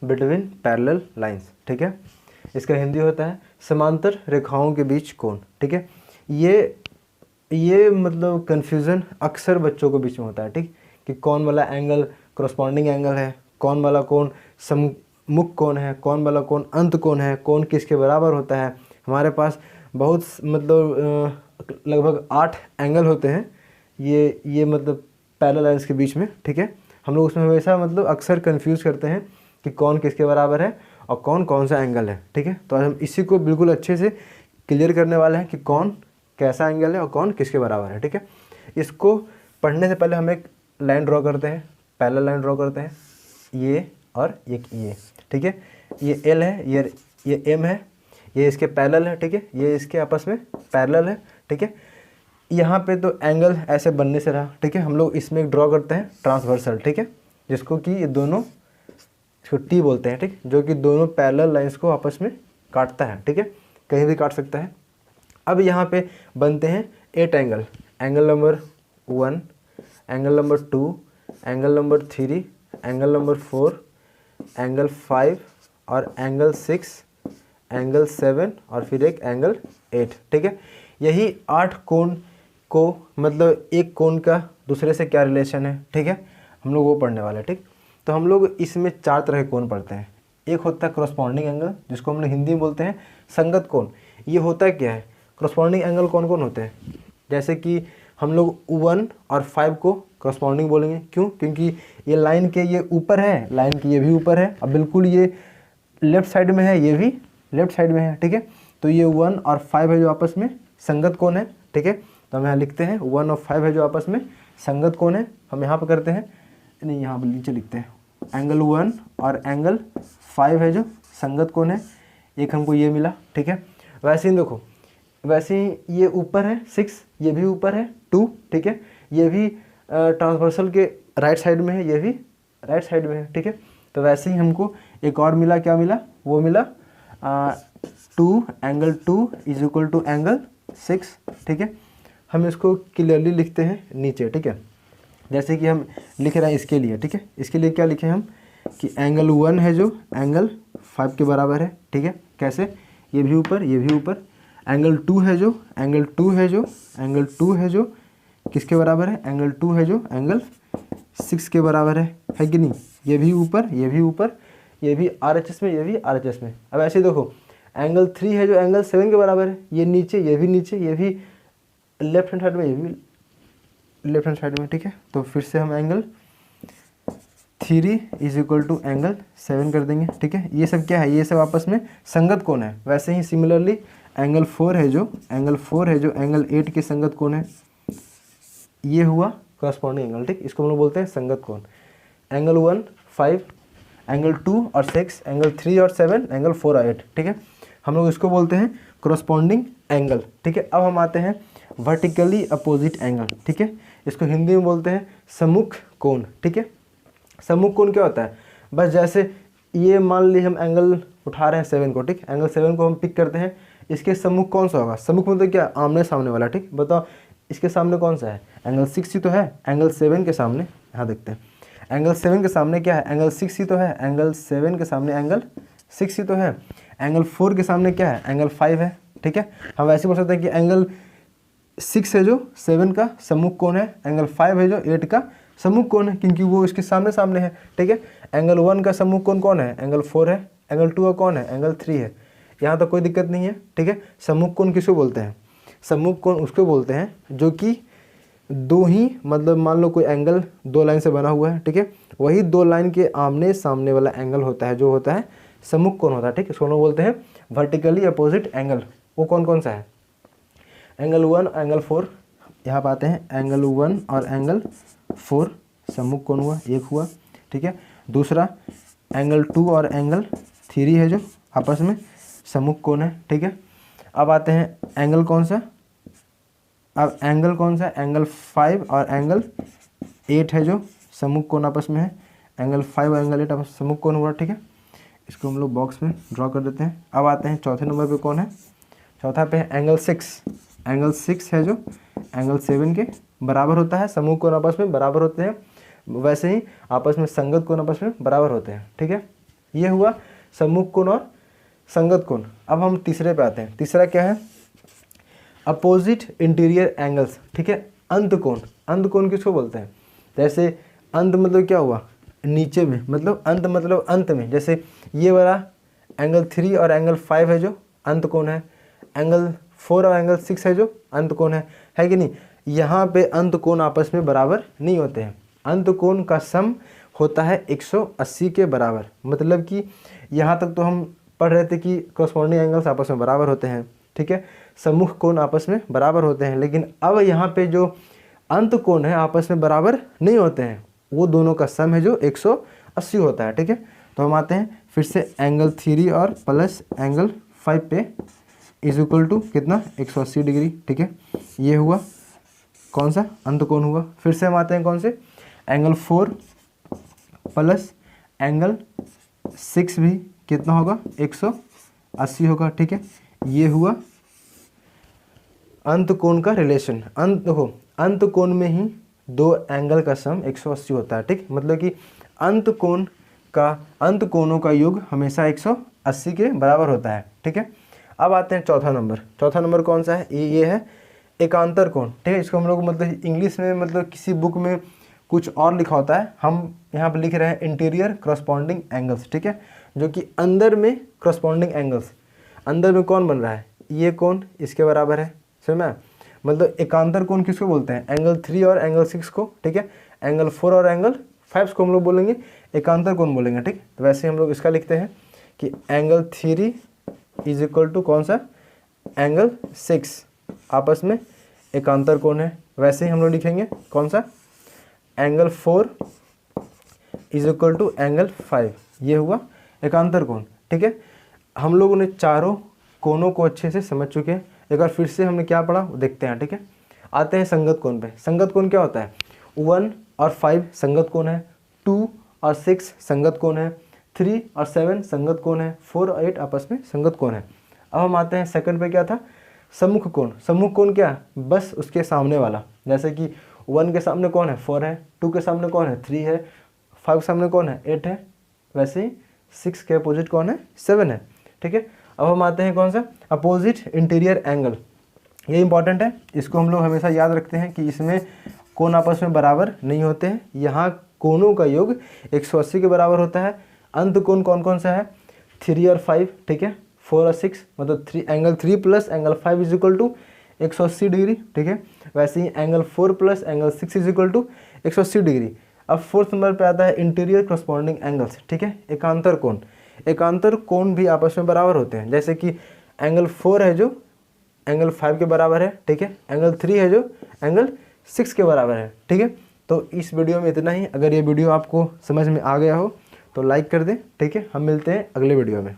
Between parallel lines, ठीक है। इसका हिंदी होता है समांतर रेखाओं के बीच कोण, ठीक है। ये मतलब कन्फ्यूज़न अक्सर बच्चों के बीच में होता है, ठीक, कि कौन वाला एंगल करस्पॉन्डिंग एंगल है, कौन वाला कोण सम्मुख कोण है, कौन वाला कोण अंत कोण है, कौन किसके बराबर होता है। हमारे पास बहुत मतलब लगभग 8 एंगल होते हैं ये मतलब पैरेलल लाइंस के बीच में, ठीक है। हम लोग उसमें हमेशा मतलब अक्सर कंफ्यूज करते हैं कि कौन किसके बराबर है और कौन कौन सा एंगल है, ठीक है। तो आज हम इसी को बिल्कुल अच्छे से क्लियर करने वाले हैं कि कौन कैसा एंगल है और कौन किसके बराबर है, ठीक है। इसको पढ़ने से पहले हम एक लाइन ड्रॉ करते हैं, पैरेलल लाइन ड्रॉ करते हैं, ये और ये, ठीक है। ये एल है, ये एम है, ये इसके पैरेलल है, ठीक है। ये इसके आपस में पैरेलल है, ठीक है। यहाँ पे तो एंगल ऐसे बनने से रहा, ठीक है। हम लोग इसमें एक ड्रॉ करते हैं ट्रांसवर्सल, ठीक है, जिसको कि ये दोनों, इसको टी बोलते हैं, ठीक, जो कि दोनों पैरेलल लाइंस को आपस में काटता है, ठीक है, कहीं भी काट सकता है। अब यहाँ पे बनते हैं 8 angle, angle number 1, angle number 2, angle number 3, angle number 4, angle 5 और एंगल 6, एंगल 7 और फिर एक एंगल 8, ठीक है। यही 8 कोण को मतलब एक कोण का दूसरे से क्या रिलेशन है, ठीक है, हम लोग वो पढ़ने वाले हैं, ठीक। तो हम लोग इसमें 4 तरह के कोण पढ़ते हैं। एक होता है करस्पॉन्डिंग एंगल, जिसको हम लोग हिंदी में बोलते हैं संगत कोण। ये होता क्या है, करस्पॉन्डिंग एंगल कौन कौन होते हैं, जैसे कि हम लोग 1 और 5 को करस्पॉन्डिंग बोलेंगे, क्यों, क्योंकि ये लाइन के ये ऊपर है, लाइन के ये भी ऊपर है, अब बिल्कुल ये लेफ्ट साइड में है, ये भी लेफ्ट साइड में है, ठीक है। तो ये 1 और 5 है जो आपस में संगत कोण है, ठीक है। तो हम यहाँ लिखते हैं 1 और 5 है जो आपस में संगत कोण है। हम यहाँ पर करते हैं, नहीं यहाँ पर नीचे लिखते हैं, एंगल 1 और एंगल 5 है जो संगत कोण है। एक हमको ये मिला, ठीक है। वैसे ही देखो, वैसे ही ये ऊपर है 6, ये भी ऊपर है 2, ठीक है। ये भी ट्रांसवर्सल के राइट साइड में है, ये भी राइट साइड में है, ठीक है। तो वैसे ही हमको एक और मिला, क्या मिला, वो मिला 2 angle 2 is equal to angle 6, ठीक है। हम इसको क्लियरली लिखते हैं नीचे, ठीक है, जैसे कि हम लिख रहे हैं इसके लिए, ठीक है। इसके लिए क्या लिखे हम कि एंगल 1 है जो एंगल 5 के बराबर है, ठीक है। कैसे, ये भी ऊपर, ये भी ऊपर। एंगल 2 है जो एंगल 2 है जो एंगल 2 है जो किसके बराबर है, एंगल 2 है जो एंगल 6 के बराबर है कि नहीं। ये भी ऊपर, ये भी ऊपर, ये भी RHS में, ये भी RHS में। अब ऐसे देखो, एंगल 3 है जो एंगल 7 के बराबर है, ये नीचे, ये भी नीचे, ये भी लेफ्ट हैंड साइड में, ये भी लेफ्ट हैंड साइड में, ठीक है। तो फिर से हम angle 3 is equal to angle 7 कर देंगे, ठीक है। ये सब क्या है, ये सब आपस में संगत कोण है। वैसे ही सिमिलरली एंगल 4 है जो एंगल 8 के संगत कोण है, ये हुआ करस्पॉन्डिंग एंगल, ठीक। इसको हम लोग बोलते हैं संगत कोण। एंगल 1 5, एंगल 2 और 6, एंगल 3 और 7, एंगल 4 और 8, ठीक है। हम लोग इसको बोलते हैं करस्पॉन्डिंग एंगल, ठीक है। अब हम आते हैं वर्टिकली अपोजिट एंगल, ठीक है। इसको हिंदी में बोलते हैं सम्मुख कोण, ठीक है। सम्मुख कोण क्या होता है, बस जैसे ये मान ली हम एंगल उठा रहे हैं 7 को, ठीक। एंगल 7 को हम पिक करते हैं, इसके सम्मुख कौन सा होगा, सम्मुख मतलब क्या, आमने सामने वाला, ठीक। बताओ इसके सामने कौन सा है, एंगल 6 ही तो है। एंगल 7 के सामने, यहाँ देखते हैं, एंगल 7 के सामने क्या है, एंगल 6 ही तो है। एंगल 7 के सामने एंगल 6 ही तो है। एंगल 4 के सामने क्या है, एंगल 5 है, ठीक है। हम वैसे बोल सकते हैं कि एंगल 6 है जो 7 का सम्मुख कोण है, एंगल 5 है जो 8 का सम्मुख कोण है, क्योंकि वो इसके सामने सामने है, ठीक है। एंगल 1 का सम्मुख कोण कौन है, एंगल 4 है। एंगल 2 का कौन है, एंगल 3 है। यहाँ तो कोई दिक्कत नहीं है, ठीक है। सम्मुख कोण किसको बोलते हैं, सम्मुख कोण उसको बोलते हैं जो कि दो ही, मतलब मान लो कोई एंगल 2 लाइन से बना हुआ है, ठीक है, वही 2 लाइन के आमने सामने वाला एंगल होता है जो होता है सम्मुख कोण होता है, ठीक है। इसको हम लोग बोलते हैं वर्टिकली अपोजिट एंगल। वो कौन कौन सा है, एंगल 1, एंगल 4। यहाँ पर आते हैं, एंगल 1 और एंगल 4 सम्मुख कोण हुआ, एक हुआ, ठीक है। दूसरा एंगल 2 और एंगल 3 है जो आपस में सम्मुख कोण है, ठीक है। अब आते हैं एंगल कौन सा, अब एंगल कौन सा, एंगल 5 और एंगल 8 है जो सम्मुख कोण आपस में है। एंगल 5 और एंगल 8 आपस सम्मुख कोण हुआ, ठीक है। इसको हम लोग बॉक्स में ड्रॉ कर देते हैं। अब आते हैं चौथे नंबर पे, कौन है, चौथा पे है एंगल 6। एंगल 6 है जो एंगल 7 के बराबर होता है। सम्मुख कोण आपस में बराबर होते हैं, वैसे ही आपस में संगत कोण आपस में बराबर होते हैं, ठीक है। ये हुआ सम्मुख कोण और संगत कोण। अब हम तीसरे पे आते हैं। तीसरा क्या है? अपोजिट इंटीरियर एंगल्स, ठीक है। अंत कोण, अंत कोण किसको बोलते हैं? जैसे अंत मतलब क्या हुआ? नीचे में, मतलब अंत मतलब अंत में। जैसे ये वाला एंगल 3 और एंगल 5 है जो अंत कोण है, एंगल 4 और एंगल 6 है जो अंत कोण है कि नहीं? यहाँ पे अंत कोण आपस में बराबर नहीं होते हैं। अंत कोण का सम होता है 180 के बराबर। मतलब कि यहाँ तक तो हम पढ़ रहे थे कि कॉरस्पॉन्डिंग एंगल्स आपस में बराबर होते हैं, ठीक है, सम्मुख कोण आपस में बराबर होते हैं। लेकिन अब यहाँ पे जो अंत कोण है आपस में बराबर नहीं होते हैं, वो दोनों का सम है जो 180 होता है, ठीक है। तो हम आते हैं फिर से एंगल 3 और प्लस एंगल 5 पे इज इक्वल टू कितना? 180 डिग्री, ठीक है। ये हुआ कौन सा? अंत कोण हुआ। फिर से हम आते हैं कौन से? एंगल 4 प्लस एंगल 6 भी कितना होगा? 180 होगा, ठीक है। ये हुआ अंत कोण का रिलेशन। अंत देखो, अंत कोण में ही दो एंगल का सम 180 होता है, ठीक। मतलब कि अंत कोणों का योग हमेशा 180 के बराबर होता है, ठीक है। अब आते हैं चौथा नंबर। चौथा नंबर कौन सा है? ये है एकांतर कोण, ठीक है। इसको हम लोग मतलब इंग्लिश में, मतलब किसी बुक में कुछ और लिखा होता है, हम यहाँ पर लिख रहे हैं इंटीरियर करस्पॉन्डिंग एंगल्स, ठीक है। जो कि अंदर में करस्पॉन्डिंग एंगल्स, अंदर में कौन बन रहा है? ये कोण इसके बराबर है, समझ में? मतलब एकांतर कोण किसको बोलते हैं? एंगल 3 और एंगल 6 को, ठीक है। एंगल 4 और एंगल 5 को हम लोग बोलेंगे एकांतर कोण बोलेंगे, ठीक। तो वैसे हम लोग इसका लिखते हैं कि एंगल 3 इज इक्वल टू कौन सा? एंगल 6 आपस में एकांतर कोण है। वैसे ही हम लोग लिखेंगे कौन सा? Angle 4 is equal to angle 5। ये हुआ एकांतर कोण, ठीक है। हम लोगों ने चारों कोणों को अच्छे से समझ चुके हैं। एक बार फिर से हमने क्या पढ़ा वो देखते हैं, ठीक है। आते हैं संगत कोण पे। संगत कोण क्या होता है? 1 और 5 संगत कोण है, 2 और 6 संगत कोण है, 3 और 7 संगत कोण है, 4 और 8 आपस में संगत कोण है। अब हम आते हैं सेकंड पे, क्या था? सम्मुख कोण। सम्मुख कोण क्या? बस उसके सामने वाला। जैसे कि 1 के सामने कौन है? 4 है, 2 के सामने कौन है? 3 है, 5 के सामने कौन है? 8 है। वैसे ही 6 के अपोजिट कौन है? 7 है, ठीक है। अब हम आते हैं कौन सा? Opposite interior angle. ये इंपॉर्टेंट है, इसको हम लोग हमेशा याद रखते हैं कि इसमें कोण आपस में बराबर नहीं होते हैं। यहाँ कोणों का योग 180 के बराबर होता है। अंत कोण कौन कौन सा है? 3 और 5, ठीक है। 4 और 6 मतलब angle 3 plus angle 5 is equal to 180 degree, ठीक है। वैसे ही angle 4 plus angle 6 is equal to 180 degree. अब फोर्थ नंबर पे आता है इंटीरियर करस्पॉन्डिंग एंगल्स, ठीक है। एकांतर कोण। एकांतर कोण भी आपस में बराबर होते हैं। जैसे कि एंगल 4 है जो एंगल 5 के बराबर है, ठीक है। एंगल 3 है जो एंगल 6 के बराबर है, ठीक है। तो इस वीडियो में इतना ही। अगर ये वीडियो आपको समझ में आ गया हो तो लाइक कर दें, ठीक है। हम मिलते हैं अगले वीडियो में।